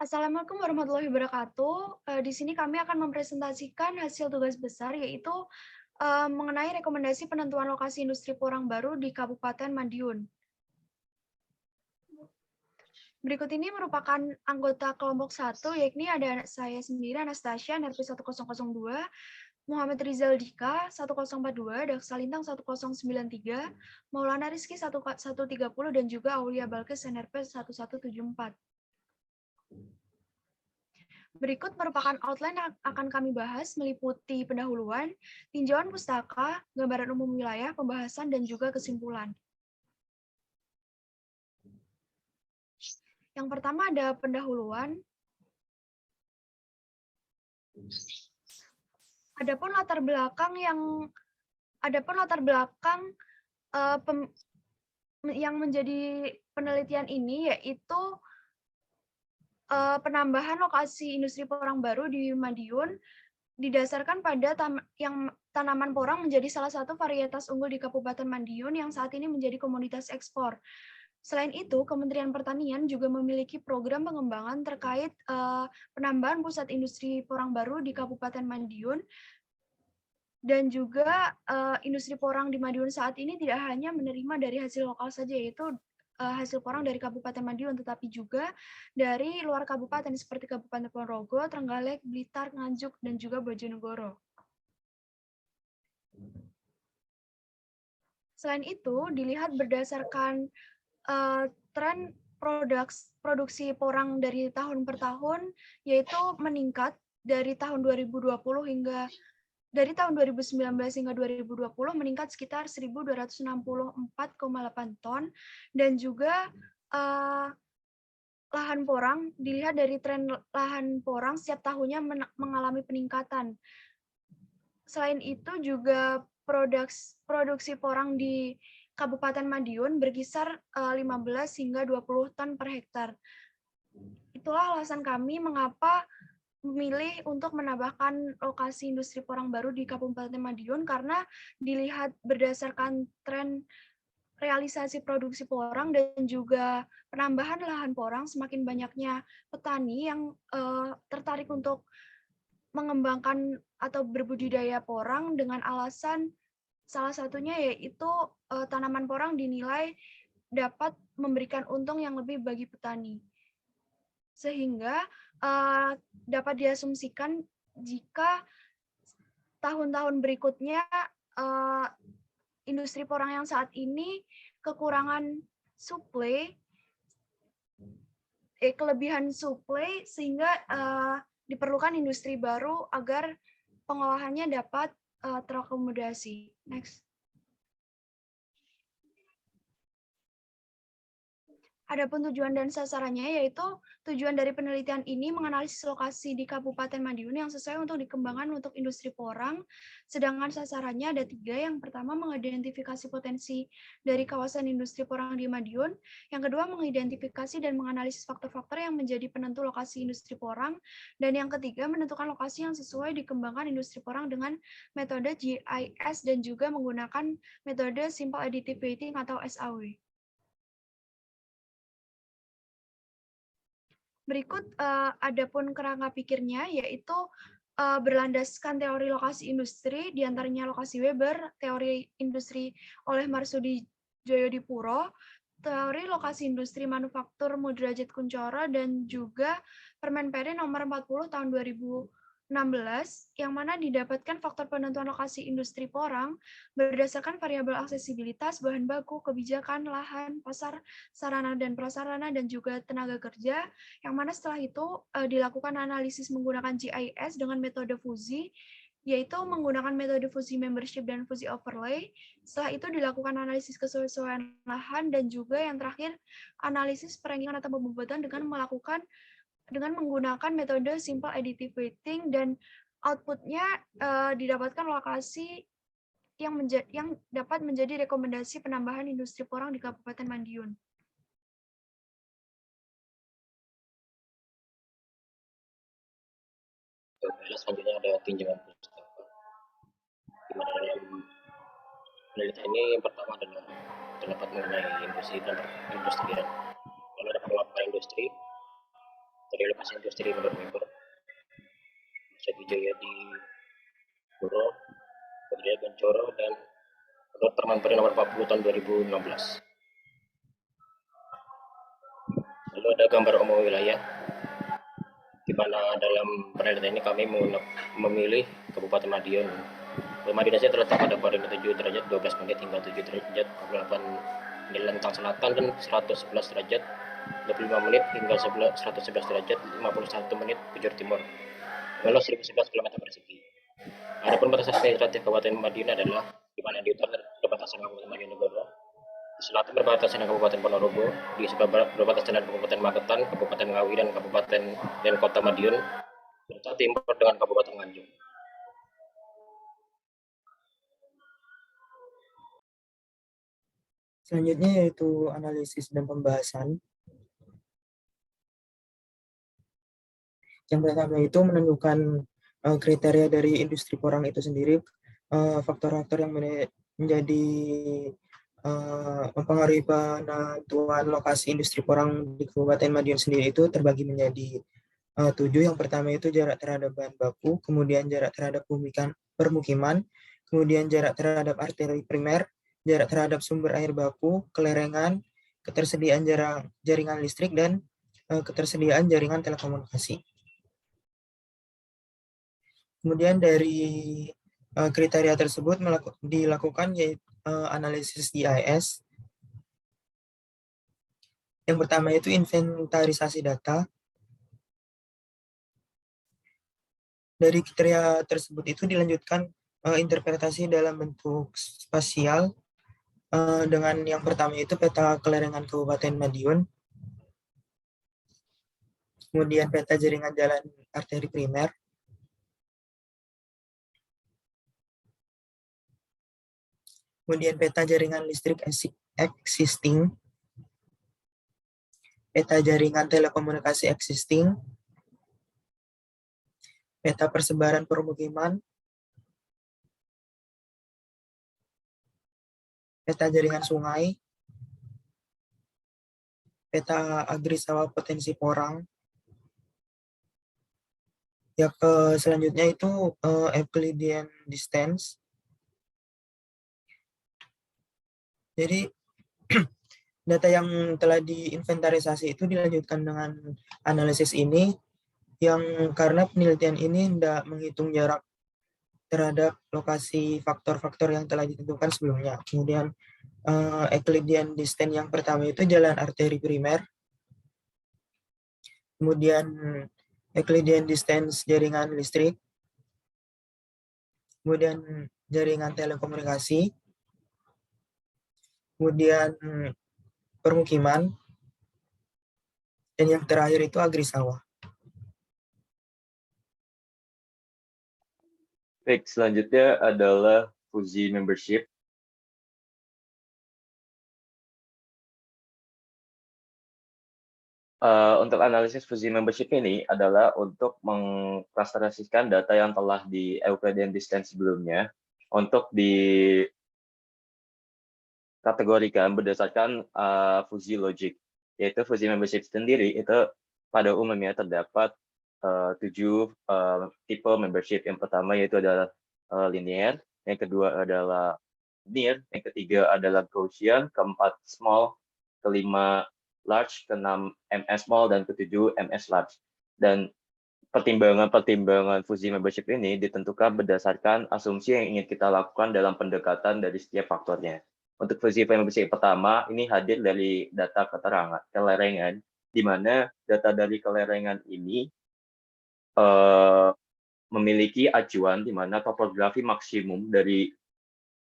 Assalamualaikum warahmatullahi wabarakatuh. Di sini kami akan mempresentasikan hasil tugas besar, yaitu mengenai rekomendasi penentuan lokasi industri porang baru di Kabupaten Madiun. Berikut ini merupakan anggota kelompok 1, yakni ada saya sendiri, Anastasia, NRP 1002, Muhammad Rizal Dika, 1042, Daksa Lintang 1093, Maulana Rizky 1130, dan juga Aulia Balkis, NRP 1174. Berikut merupakan outline yang akan kami bahas, meliputi pendahuluan, tinjauan pustaka, gambaran umum wilayah, pembahasan, dan juga kesimpulan. Yang pertama ada pendahuluan. Adapun latar belakang yang menjadi penelitian ini yaitu penambahan lokasi industri porang baru di Madiun didasarkan pada tanaman porang menjadi salah satu varietas unggul di Kabupaten Madiun yang saat ini menjadi komoditas ekspor. Selain itu, Kementerian Pertanian juga memiliki program pengembangan terkait penambahan pusat industri porang baru di Kabupaten Madiun. Dan juga industri porang di Madiun saat ini tidak hanya menerima dari hasil lokal saja, yaitu hasil porang dari Kabupaten Madiun, tetapi juga dari luar kabupaten seperti Kabupaten Ponorogo, Trenggalek, Blitar, Nganjuk, dan juga Bojonegoro. Selain itu, dilihat berdasarkan tren produksi porang dari tahun per tahun, yaitu meningkat dari tahun 2019 hingga 2020 meningkat sekitar 1.264,8 ton, dan juga lahan porang dilihat dari tren lahan porang setiap tahunnya mengalami peningkatan. Selain itu juga produksi porang di Kabupaten Madiun berkisar 15 hingga 20 ton per hektar. Itulah alasan kami mengapa memilih untuk menambahkan lokasi industri porang baru di Kabupaten Madiun, karena dilihat berdasarkan tren realisasi produksi porang dan juga penambahan lahan porang, semakin banyaknya petani yang tertarik untuk mengembangkan atau berbudidaya porang dengan alasan salah satunya yaitu tanaman porang dinilai dapat memberikan untung yang lebih bagi petani. Sehingga dapat diasumsikan jika tahun-tahun berikutnya industri porang yang saat ini kekurangan suplai, kelebihan suplai, sehingga diperlukan industri baru agar pengolahannya dapat terakomodasi. Next. Adapun tujuan dan sasarannya, yaitu tujuan dari penelitian ini menganalisis lokasi di Kabupaten Madiun yang sesuai untuk dikembangkan untuk industri porang, sedangkan sasarannya ada 3. Yang pertama, mengidentifikasi potensi dari kawasan industri porang di Madiun. Yang kedua, mengidentifikasi dan menganalisis faktor-faktor yang menjadi penentu lokasi industri porang. Dan yang ketiga, menentukan lokasi yang sesuai dikembangkan industri porang dengan metode GIS dan juga menggunakan metode Simple Additive Weighting atau SAW. Berikut adapun kerangka pikirnya, yaitu berlandaskan teori lokasi industri, diantaranya lokasi Weber, teori industri oleh Marsudi Joyodipuro, teori lokasi industri manufaktur Mudrajat Kuncoro, dan juga Permen PD nomor 40 tahun 2016, yang mana didapatkan faktor penentuan lokasi industri porang berdasarkan variabel aksesibilitas, bahan baku, kebijakan, lahan, pasar, sarana dan prasarana, dan juga tenaga kerja, yang mana setelah itu dilakukan analisis menggunakan GIS dengan metode fusi, yaitu menggunakan metode fusi membership dan fusi overlay. Setelah itu dilakukan analisis kesesuaian lahan, dan juga yang terakhir analisis perankingan atau pembobatan dengan menggunakan metode simple additive weighting, dan outputnya didapatkan lokasi yang dapat menjadi rekomendasi penambahan industri porang di Kabupaten Madiun. Selanjutnya ada tinjauan pustaka. Di mana dalam penelitian ini yang pertama adalah terdapat mengenai industri dan industrian. Lalu ada pengelompokan industri dari lokasi industri menurut Weber. Wijaya di Puro, Wijaya Bencoro, dan menurut Permen nomor 40 tahun 2016. Lalu ada gambar umum wilayah, di mana dalam penelitian ini kami memilih Kabupaten Madiun. Madiun saja terletak pada koordinat 7 derajat 12 menit hingga 7 derajat 48 di lentang selatan dan 111 derajat 25 menit hingga 111 derajat 51 menit bujur timur. Meluas 1011 km persegi. Adapun batasan administratif Kabupaten Madiun adalah di mana di utara berbatasan Kabupaten Madiunegoro, di selatan berbatasan dengan Kabupaten Ponorogo, di sebelah barat berbatasan dengan Kabupaten Magetan, Kabupaten Ngawi, dan Kabupaten dan Kota Madiun, serta timur dengan Kabupaten Nganjuk. Selanjutnya yaitu analisis dan pembahasan. Yang pertama itu menentukan kriteria dari industri porang itu sendiri, faktor-faktor yang menjadi mempengaruhi penentuan lokasi industri porang di Kabupaten Madiun sendiri itu terbagi menjadi 7. Yang pertama itu jarak terhadap bahan baku, kemudian jarak terhadap permukiman, kemudian jarak terhadap arteri primer, jarak terhadap sumber air baku, kelerengan, ketersediaan jaringan listrik, dan ketersediaan jaringan telekomunikasi. Kemudian dari kriteria tersebut dilakukan yaitu analisis GIS. Yang pertama itu inventarisasi data. Dari kriteria tersebut itu dilanjutkan interpretasi dalam bentuk spasial dengan yang pertama itu peta kelerengan Kabupaten Madiun, kemudian peta jaringan jalan arteri primer, kemudian peta jaringan listrik existing, peta jaringan telekomunikasi existing, peta persebaran permukiman, peta jaringan sungai, peta agrisawah potensi porang. Ya, selanjutnya itu Euclidean distance. Jadi data yang telah diinventarisasi itu dilanjutkan dengan analisis ini, yang karena penelitian ini tidak menghitung jarak terhadap lokasi faktor-faktor yang telah ditentukan sebelumnya. Kemudian Euclidean distance yang pertama itu jalan arteri primer, kemudian Euclidean distance jaringan listrik, kemudian jaringan telekomunikasi, kemudian permukiman, dan yang terakhir itu agrisawah. Baik, selanjutnya adalah Fuji membership. Untuk analisis Fuji membership ini adalah untuk mengklasterisasikan data yang telah di Euclidean distance sebelumnya untuk dikategorikan berdasarkan Fuji logic. Yaitu Fuji membership sendiri itu pada umumnya terdapat 7 tipe membership. Yang pertama yaitu adalah linear, yang kedua adalah near, yang ketiga adalah Gaussian, keempat small, kelima large, keenam MS small, dan ketujuh MS large. Dan pertimbangan Fuji membership ini ditentukan berdasarkan asumsi yang ingin kita lakukan dalam pendekatan dari setiap faktornya. Untuk Fuji membership pertama, ini hadir dari data kelerengan, di mana data dari kelerengan ini memiliki acuan di mana topografi maksimum dari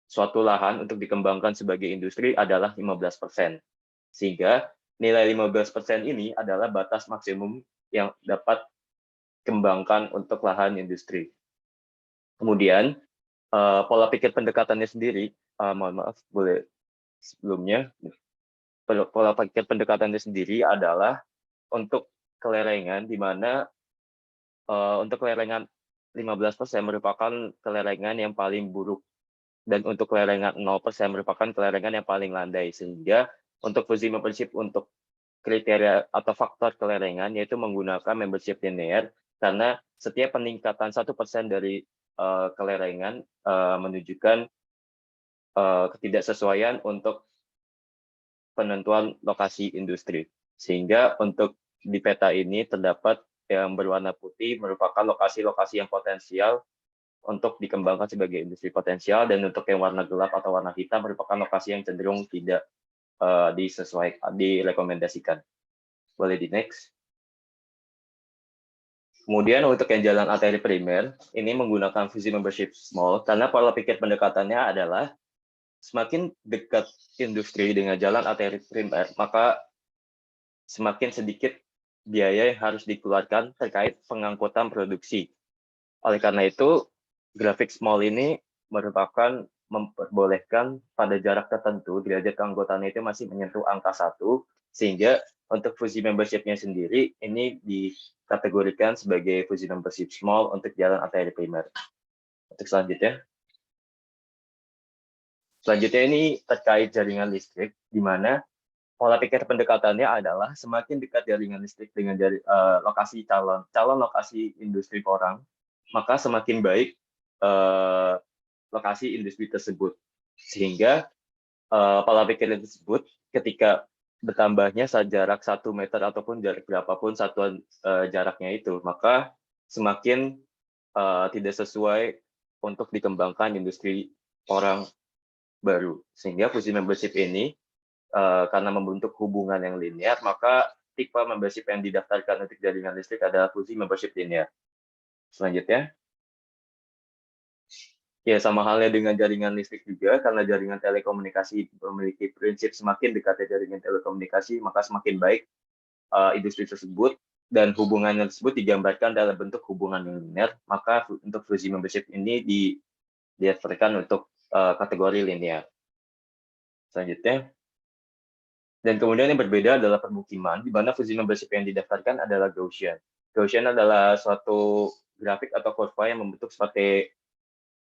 suatu lahan untuk dikembangkan sebagai industri adalah 15%. Sehingga nilai 15% ini adalah batas maksimum yang dapat dikembangkan untuk lahan industri. Kemudian, pola pikir pendekatannya sendiri, mohon maaf, boleh sebelumnya, pola pikir pendekatannya sendiri adalah untuk kelerengan, di mana untuk kelerengan 15% merupakan kelerengan yang paling buruk, dan untuk kelerengan 0% merupakan kelerengan yang paling landai. Sehingga untuk Fuji membership untuk kriteria atau faktor kelerengan, yaitu menggunakan membership linear, karena setiap peningkatan 1% dari kelerengan menunjukkan ketidaksesuaian untuk penentuan lokasi industri. Sehingga untuk di peta ini terdapat yang berwarna putih merupakan lokasi-lokasi yang potensial untuk dikembangkan sebagai industri potensial, dan untuk yang warna gelap atau warna hitam merupakan lokasi yang cenderung tidak direkomendasikan. Boleh di next. Kemudian untuk yang jalan arteri primer, ini menggunakan fuzzy membership small, karena pola pikir pendekatannya adalah semakin dekat industri dengan jalan arteri primer, maka semakin sedikit biaya yang harus dikeluarkan terkait pengangkutan produksi. Oleh karena itu, grafik small ini merupakan memperbolehkan pada jarak tertentu derajat keanggotaan itu masih menyentuh angka 1, sehingga untuk fuzzy membership-nya sendiri ini dikategorikan sebagai fuzzy membership small untuk jalan arteri primer. Untuk selanjutnya ini terkait jaringan listrik, di mana pola pikir pendekatannya adalah semakin dekat jaringan listrik dengan lokasi calon lokasi industri porang, maka semakin baik lokasi industri tersebut. Sehingga pola pikir tersebut ketika bertambahnya jarak 1 meter ataupun jarak berapapun satuan jaraknya itu, maka semakin tidak sesuai untuk dikembangkan industri porang baru. Sehingga fuzzy membership ini karena membentuk hubungan yang linear, maka tipe membership yang didaftarkan untuk jaringan listrik adalah fuzzy membership linear. Selanjutnya, ya sama halnya dengan jaringan listrik juga, karena jaringan telekomunikasi memiliki prinsip semakin dekatnya jaringan telekomunikasi, maka semakin baik industri tersebut, dan hubungan tersebut digambarkan dalam bentuk hubungan yang linear, maka untuk fuzzy membership ini didaftarkan untuk kategori linear. Selanjutnya, dan kemudian yang berbeda adalah permukiman, di mana fuzzy membership yang didaftarkan adalah Gaussian. Gaussian adalah suatu grafik atau kurva yang membentuk seperti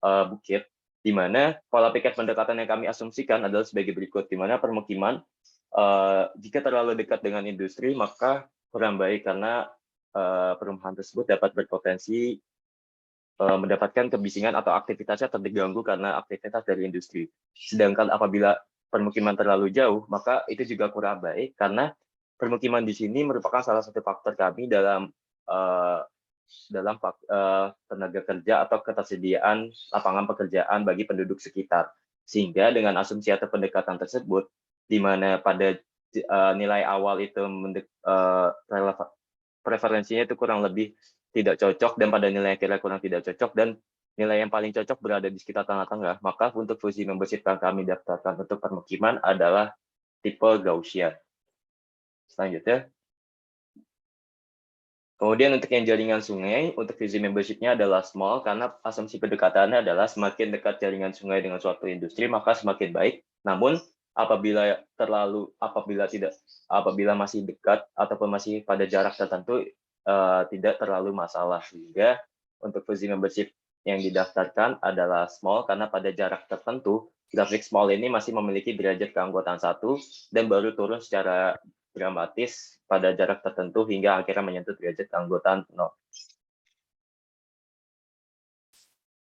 bukit, di mana pola pikir pendekatan yang kami asumsikan adalah sebagai berikut, di mana permukiman jika terlalu dekat dengan industri maka kurang baik, karena perumahan tersebut dapat berpotensi mendapatkan kebisingan atau aktivitasnya terganggu karena aktivitas dari industri. Sedangkan apabila permukiman terlalu jauh, maka itu juga kurang baik, karena permukiman di sini merupakan salah satu faktor kami dalam tenaga kerja atau ketersediaan lapangan pekerjaan bagi penduduk sekitar. Sehingga dengan asumsi atau pendekatan tersebut, di mana pada nilai awal itu preferensinya itu kurang lebih tidak cocok, dan pada nilai akhirnya kurang tidak cocok, dan nilai yang paling cocok berada di sekitar tengah-tengah, maka untuk fuzzy membership yang kami daftarkan untuk permukiman adalah tipe Gaussian. Selanjutnya, kemudian untuk yang jaringan sungai, untuk fuzzy membership-nya adalah small, karena asumsi pendekatannya adalah semakin dekat jaringan sungai dengan suatu industri, maka semakin baik. Namun, apabila masih dekat ataupun masih pada jarak tertentu, tidak terlalu masalah. Sehingga untuk fuzzy membership yang didaftarkan adalah small, karena pada jarak tertentu, grafik small ini masih memiliki derajat keanggotaan 1, dan baru turun secara dramatis pada jarak tertentu hingga akhirnya menyentuh derajat keanggotaan 0.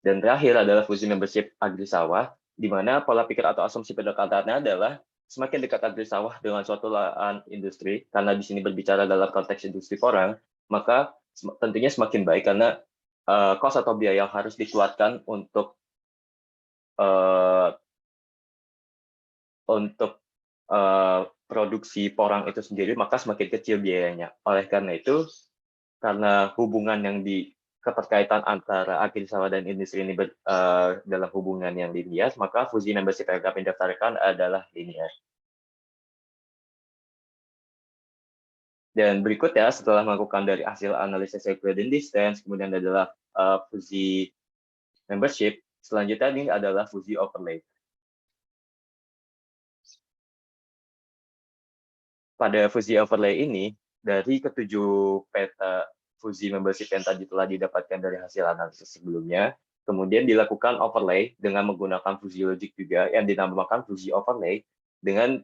Dan terakhir adalah fuzzy membership agri-sawah, di mana pola pikir atau asumsi pendekatannya adalah semakin dekat agri-sawah dengan suatu lahan industri, karena di sini berbicara dalam konteks industri porang, maka tentunya semakin baik, karena kos atau biaya yang harus dikeluarkan untuk produksi porang itu sendiri, maka semakin kecil biayanya. Oleh karena itu, karena hubungan yang keterkaitan antara agri-sawah dan industri ini dalam hubungan yang linear, maka fuzzy membership yang kami daftarkan adalah linear. Dan berikut ya, setelah melakukan dari hasil analisis Euclidean distance, kemudian adalah fuzzy membership, selanjutnya ini adalah fuzzy overlay. Pada fuzzy overlay ini, dari ketujuh peta fuzzy membership yang tadi telah didapatkan dari hasil analisis sebelumnya, kemudian dilakukan overlay dengan menggunakan fuzzy logic juga, yang dinamakan fuzzy overlay, dengan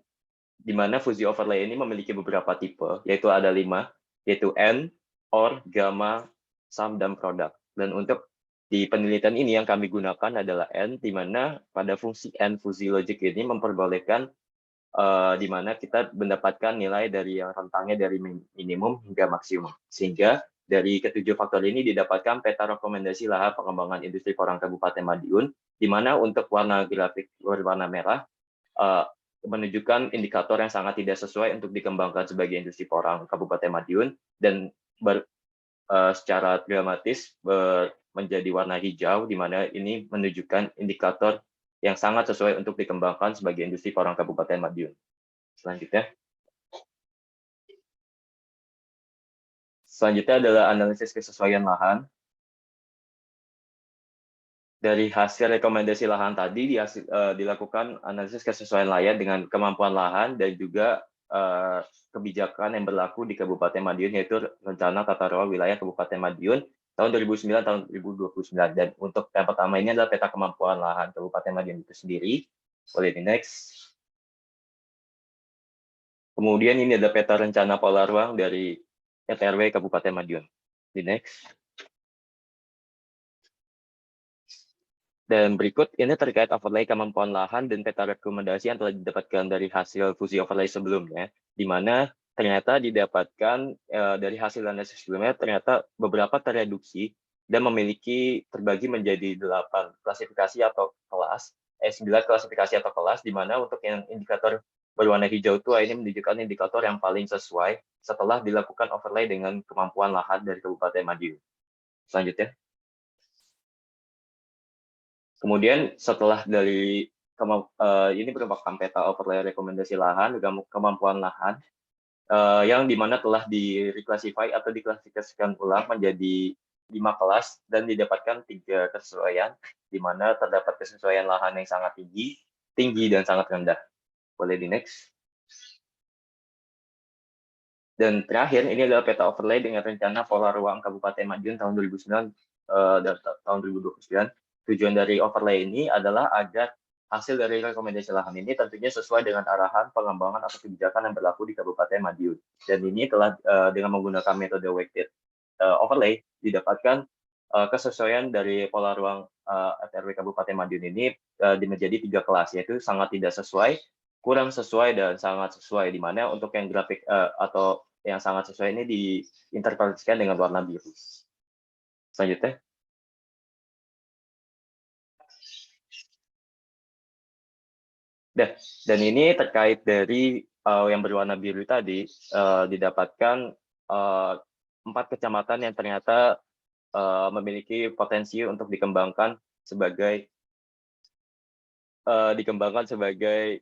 di mana fuzzy overlay ini memiliki beberapa tipe, yaitu ada 5, yaitu N, OR, gamma, sum, dan product. Dan untuk di penelitian ini yang kami gunakan adalah N, di mana pada fungsi N fuzzy logic ini memperbolehkan di mana kita mendapatkan nilai dari yang rentangnya dari minimum hingga maksimum. Sehingga dari ketujuh faktor ini didapatkan peta rekomendasi lahan pengembangan industri porang Kabupaten Madiun, di mana untuk warna grafik berwarna merah menunjukkan indikator yang sangat tidak sesuai untuk dikembangkan sebagai industri porang Kabupaten Madiun, dan secara dramatis menjadi warna hijau, di mana ini menunjukkan indikator yang sangat sesuai untuk dikembangkan sebagai industri porang Kabupaten Madiun. Selanjutnya adalah analisis kesesuaian lahan. Dari hasil rekomendasi lahan tadi dilakukan analisis kesesuaian lahan dengan kemampuan lahan dan juga kebijakan yang berlaku di Kabupaten Madiun, yaitu Rencana Tata Ruang Wilayah Kabupaten Madiun tahun 2009 tahun 2029. Dan untuk yang pertama ini adalah peta kemampuan lahan Kabupaten Madiun itu sendiri. Boleh di next. Kemudian ini ada peta rencana pola ruang dari RW Kabupaten Madiun. Di next. Dan berikut ini terkait overlay kemampuan lahan dan peta rekomendasi yang telah didapatkan dari hasil fuzzy overlay sebelumnya, di mana ternyata didapatkan dari hasil analisis sebelumnya ternyata beberapa tereduksi dan memiliki terbagi menjadi 8 klasifikasi atau kelas, 9 klasifikasi atau kelas, di mana untuk yang indikator berwarna hijau itu ini menunjukkan indikator yang paling sesuai setelah dilakukan overlay dengan kemampuan lahan dari Kabupaten Madiun. Selanjutnya. Kemudian setelah dari ini merupakan peta overlay rekomendasi lahan, kemampuan lahan, yang dimana telah direclassify atau diklasifikasikan ulang menjadi 5 kelas dan didapatkan 3 kesesuaian, di mana terdapat kesesuaian lahan yang sangat tinggi dan sangat rendah. Boleh di next. Dan terakhir ini adalah peta overlay dengan rencana pola ruang Kabupaten Madiun tahun 2009 dan tahun 2029. Tujuan dari overlay ini adalah agar hasil dari rekomendasi lahan ini tentunya sesuai dengan arahan pengembangan atau kebijakan yang berlaku di Kabupaten Madiun. Dan ini telah dengan menggunakan metode weighted overlay didapatkan kesesuaian dari pola ruang RW Kabupaten Madiun ini menjadi 3 kelas, yaitu sangat tidak sesuai, kurang sesuai, dan sangat sesuai, di mana untuk yang grafik atau yang sangat sesuai ini diinterpretasikan dengan warna biru. Selanjutnya. Dan ini terkait dari yang berwarna biru tadi, didapatkan 4 kecamatan yang ternyata memiliki potensi untuk dikembangkan sebagai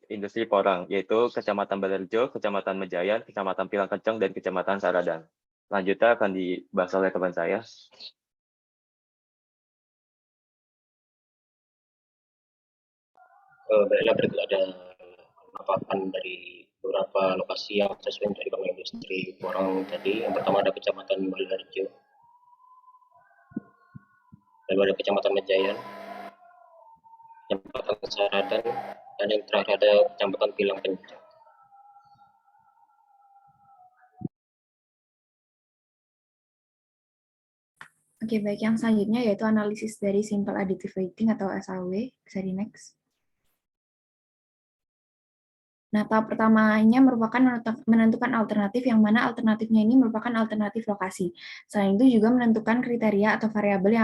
industri porang, yaitu Kecamatan Balerjo, Kecamatan Mejayan, Kecamatan Pilang Kenceng, dan Kecamatan Saradan. Selanjutnya akan dibahas oleh teman saya. Baiklah, berikut ada paparan dari beberapa lokasi yang sesuai untuk dibangun industri porang tadi. Yang pertama ada Kecamatan Balerjo, lalu ada Kecamatan Mejayan, Kecamatan Saradan, dan yang terakhir ada Kecamatan Pilang Kenceng. Oke, baik. Yang selanjutnya yaitu analisis dari simple additive weighting atau SAW. Bisa di next. Nah, tahap pertamanya merupakan menentukan alternatif, yang mana alternatifnya ini merupakan alternatif lokasi. Selain itu juga menentukan kriteria atau variabel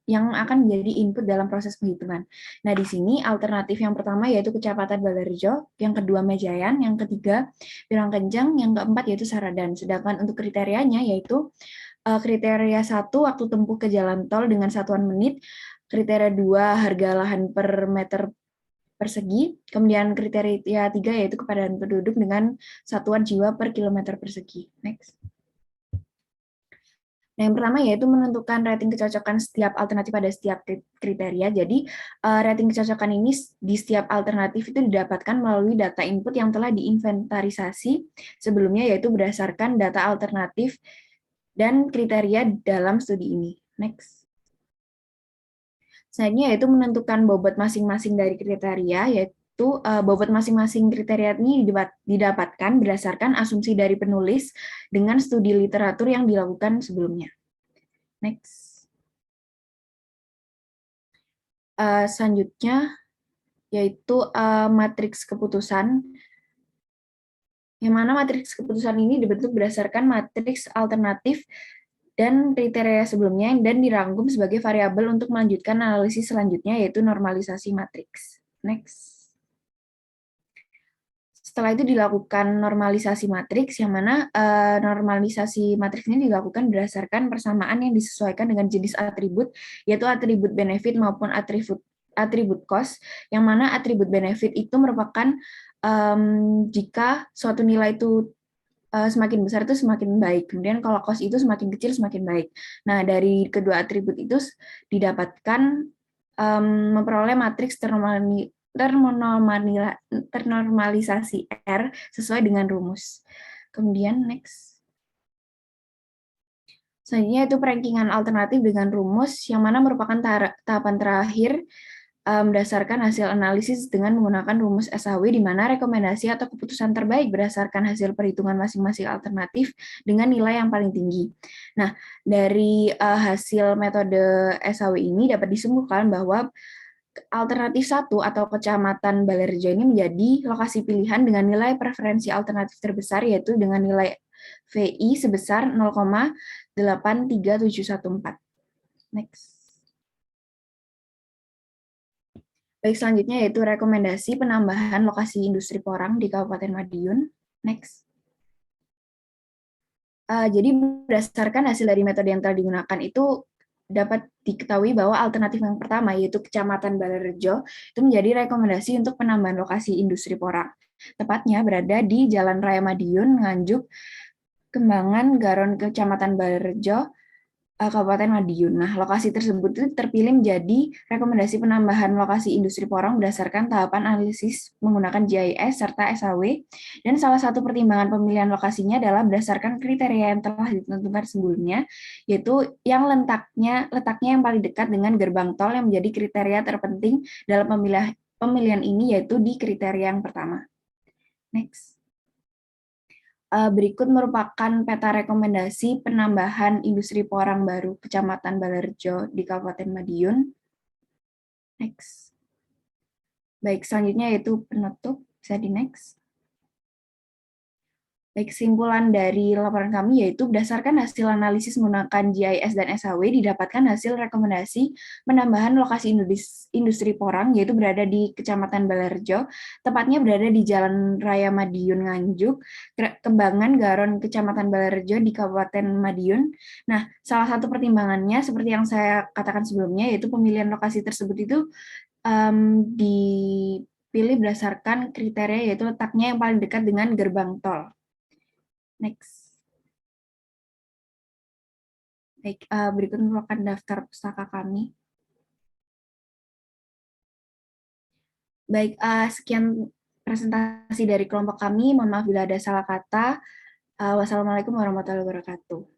yang akan menjadi input dalam proses penghitungan. Nah, di sini alternatif yang pertama yaitu Kecamatan Balerjo, yang kedua Mejayan, yang ketiga Pilang Kenceng, yang keempat yaitu Saradan. Sedangkan untuk kriterianya yaitu kriteria 1 waktu tempuh ke jalan tol dengan satuan menit, kriteria 2 harga lahan per meter persegi, kemudian kriteria 3 yaitu kepadatan penduduk dengan satuan jiwa per kilometer persegi. Next. Nah, yang pertama yaitu menentukan rating kecocokan setiap alternatif pada setiap kriteria. Jadi, rating kecocokan ini di setiap alternatif itu didapatkan melalui data input yang telah diinventarisasi sebelumnya, yaitu berdasarkan data alternatif dan kriteria dalam studi ini. Next. Selanjutnya yaitu menentukan bobot masing-masing dari kriteria, yaitu bobot masing-masing kriteria ini didapatkan berdasarkan asumsi dari penulis dengan studi literatur yang dilakukan sebelumnya. Next. Selanjutnya yaitu matriks keputusan, yang mana matriks keputusan ini dibentuk berdasarkan matriks alternatif dan kriteria sebelumnya dan dirangkum sebagai variabel untuk melanjutkan analisis selanjutnya, yaitu normalisasi matriks. Next. Setelah itu dilakukan normalisasi matriks, yang mana normalisasi matriks ini dilakukan berdasarkan persamaan yang disesuaikan dengan jenis atribut, yaitu atribut benefit maupun atribut cost, yang mana atribut benefit itu merupakan jika suatu nilai itu semakin besar itu semakin baik. Kemudian kalau cost itu semakin kecil semakin baik. Nah, dari kedua atribut itu didapatkan memperoleh matriks ternormalisasi R sesuai dengan rumus. Kemudian next. Selanjutnya itu perankingan alternatif dengan rumus, yang mana merupakan tahapan terakhir berdasarkan hasil analisis dengan menggunakan rumus SAW, di mana rekomendasi atau keputusan terbaik berdasarkan hasil perhitungan masing-masing alternatif dengan nilai yang paling tinggi. Nah, dari hasil metode SAW ini dapat disimpulkan bahwa alternatif 1 atau Kecamatan Balerjo ini menjadi lokasi pilihan dengan nilai preferensi alternatif terbesar, yaitu dengan nilai VI sebesar 0,83714. Next. Baik, selanjutnya yaitu rekomendasi penambahan lokasi industri porang di Kabupaten Madiun. Next. Jadi berdasarkan hasil dari metode yang telah digunakan itu dapat diketahui bahwa alternatif yang pertama, yaitu Kecamatan Balerjo, itu menjadi rekomendasi untuk penambahan lokasi industri porang. Tepatnya berada di Jalan Raya Madiun, Nganjuk, Kembangan, Garon, Kecamatan Balerjo, Kabupaten Madiun. Nah, lokasi tersebut itu terpilih menjadi rekomendasi penambahan lokasi industri porong berdasarkan tahapan analisis menggunakan GIS serta SAW, dan salah satu pertimbangan pemilihan lokasinya adalah berdasarkan kriteria yang telah ditentukan sebelumnya, yaitu yang letaknya yang paling dekat dengan gerbang tol, yang menjadi kriteria terpenting dalam pemilihan ini, yaitu di kriteria yang pertama. Next. Berikut merupakan peta rekomendasi penambahan industri porang baru Kecamatan Balerjo di Kabupaten Madiun. Next. Baik, selanjutnya yaitu penutup. Bisa di next. Baik, kesimpulan dari laporan kami yaitu berdasarkan hasil analisis menggunakan GIS dan SAW didapatkan hasil rekomendasi penambahan lokasi industri porang, yaitu berada di Kecamatan Balerjo, tepatnya berada di Jalan Raya Madiun Nganjuk, Kembangan, Garon, Kecamatan Balerjo di Kabupaten Madiun. Nah, salah satu pertimbangannya seperti yang saya katakan sebelumnya, yaitu pemilihan lokasi tersebut itu dipilih berdasarkan kriteria, yaitu letaknya yang paling dekat dengan gerbang tol. Next. Baik, berikut merupakan daftar pustaka kami. Baik, sekian presentasi dari kelompok kami. Mohon maaf bila ada salah kata. Wassalamualaikum warahmatullahi wabarakatuh.